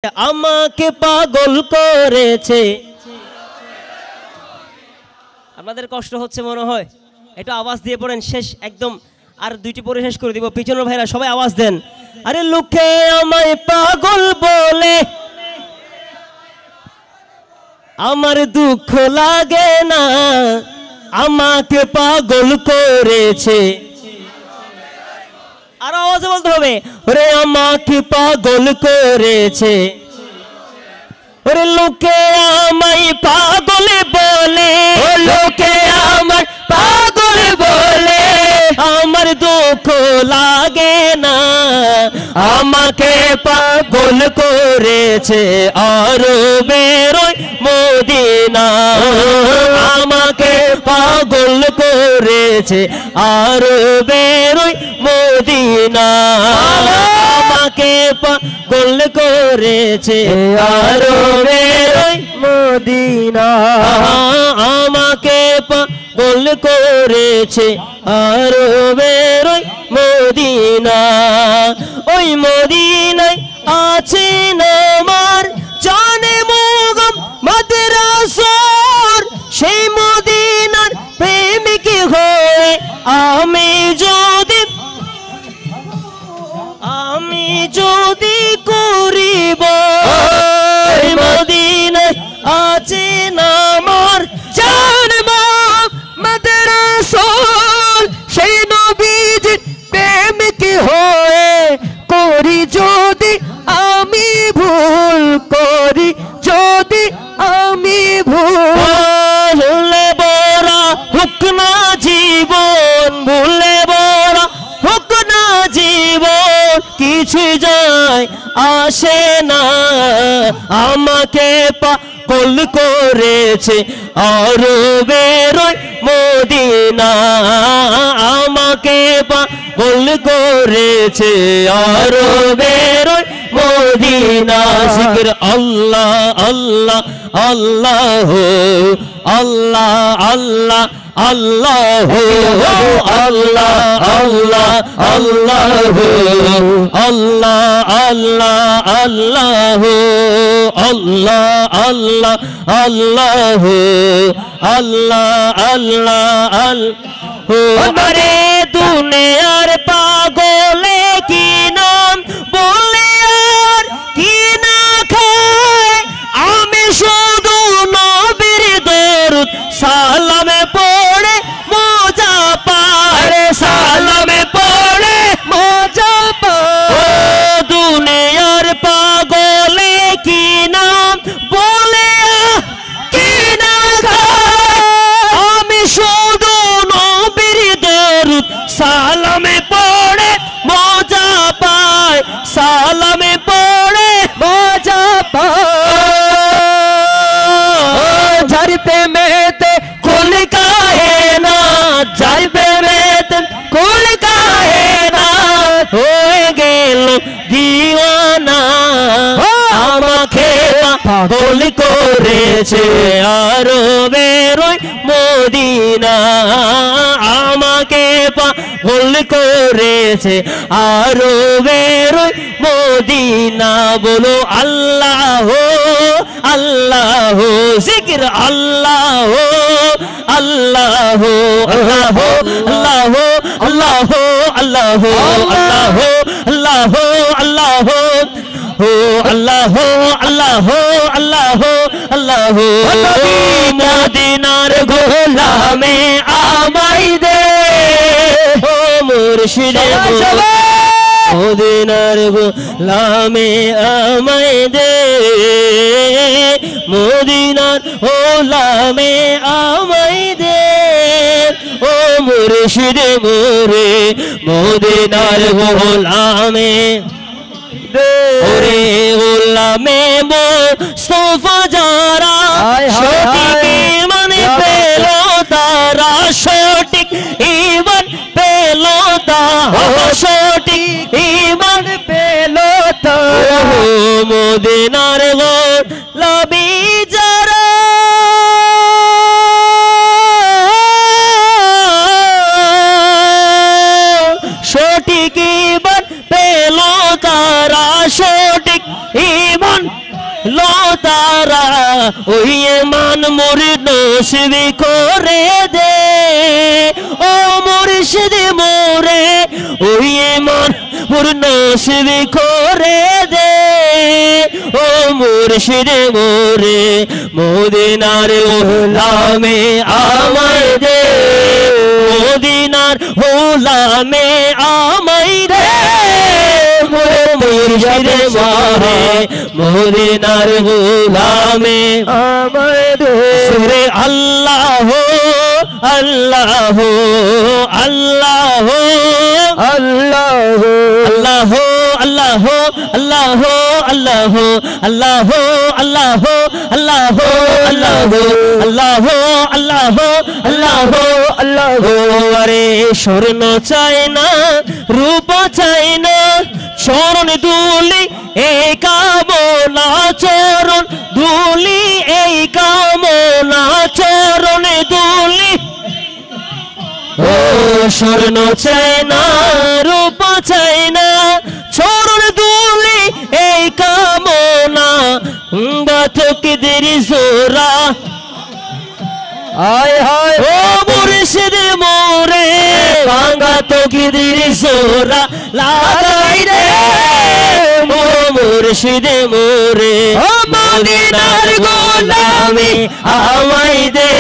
আমাকে পাগল করেছে। আপনাদের কষ্ট হচ্ছে মনে হয়, একটু আওয়াজ দিয়ে পড়েন। শেষ একদম আর দুইটি পরে শেষ করে দিব। পিছনের ভাইরা সবাই আওয়াজ দেন। আরে লোকে আমায় পাগল বলে, আমার দুঃখ লাগে না, আমাকে পাগল করেছে। আর আওয়াজে বলতে হবে, ওরে আমাকে পাগল করেছে। ওরে লোকে আমায় পাগল বলে, লোকে আমায় পাগল বলে, আমার দুঃখ লাগে না, আমাকে পাগল করেছে। আর বেরোয় মদিনা, আমাকে পাগল করেছে। আর বেরোয় মদিনা, আমাকে পাগল করেছে। আর বেরোয় মদিনা, আমাকে পাগল করেছে। আর বেরোয় মদিনা, ওই মদিনায় আছেন আমার জানে মুগম মাদ্রাসার, সেই মদিনার প্রেমিক হয়ে আমি যদি করিব, মদিনায় আছেন আমার জানে মুগম মাদ্রাসার, সেই নবীজির প্রেমিক হয়ে করি যদি আমি ভুল করি, যদি আমি ভুলে বড়া হোক না জীবন, ভুলে বড়া হোক না জীবন, কিছু যায় আসে না, আমাকে পাগল করেছে। আর বেরোয় মদিনা, আমাকে পাগল করেছে। আর বেরোয় মদিনা, জিকির আল্লাহ আল্লাহ আল্লাহ আল্লাহ আল্লাহ আল্লাহ আল্লাহ আল্লাহ আল্লাহ আল্লাহ আল্লাহ আল্লাহ আল্লাহ আল্লাহ আল্লাহ আল্লাহ আল্লাহ আল্লাহ। দুনিয়ার পাগলে কি নাম বলে আর কি না খায়, আমি শুধু নবীর দরুদ সালামে পড়ে মজা পায়, সালামে পড়ে মজা পায়। দুনিয়ার পাগলে কি নাম বলে কি না খায়, আমি শুধু নবীর দরুদ সালামে পড়ে মজা পায়, সালামে পড়ে মজা পায়। ঝরতে মেতে কুল কাহে না, ঝরতে মেতে কুল কাহে না, হয়ে গেল দিওয়ানা, আমাকে পাগল করেছে। আর বেরোয় মদিনা, আমাকে পাগল করেছে। আর বেরোয় মদিনা, বলো আল্লাহ আল্লাহ, জিকির আল্লাহ আল্লাহ আল্লাহ আল্লাহ আল্লাহ আল্লাহ আল্লাহ আল্লাহ আল্লাহ আল্লাহ আল্লাহ আল্লাহ আল্লাহ। মদিনার গোলামে আমায় দে, ও মুর্শিদে মদিনার গোলামে আমায় দে, মদিনার গোলামে আমায় দে, ও মুর্শিদে মোরে মদিনার গোলামে ওরে গোলামে মুস্তাফা যারা, সঠিক ঈমান পেল তারা, সঠিক ঈমান পেল তারা, সঠিক ঈমান পেল তারা, মদিনার গোলামি যারা, সঠিক ঈমান পেল তারা, সঠিক ঈমান তারা ওই মান মোর নসিব করে দে ও মুর্শিদ মোরে ওই মান মোর নসিব করে দে ও মুর্শিদ মোরে মদিনার গোলামে আমায় দে মদিনার গোলামে আমায় দে মুর্শিদ মোরে মদিনার গোলামে আমায় দে সুরে আল্লাহ আল্লাহ আল্লাহ আল্লাহ আল্লাহ আল্লাহ আল্লাহ আল্লাহ আল্লাহ আল্লাহ আল্লাহ আল্লাহ আল্লাহ আল্লাহ আল্লাহ আল্লাহ আরে স্বর্ণ চাই না রূপ চাই না চরণ দুলি এই কামনা চরণ দুলি এই কামনা চরণ দুলি ও স্বর্ণ চাই না রূপ চাই না চরণ দুলি এই কামনা গাতকদের জোরা আয় হায় ও মুর্শিদ মোরে ভাঙা তকদির জোরা লাগাই রে ও মুর্শিদ মোরে মদিনার গোলামে আমায় দে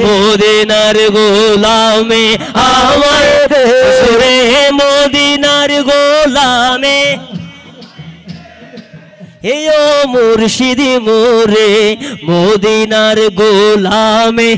মদিনার গোলামে আমায় দে সুরে মদিনার গোলামে হে ও মুর্শিদ মোরে মদিনার গোলামে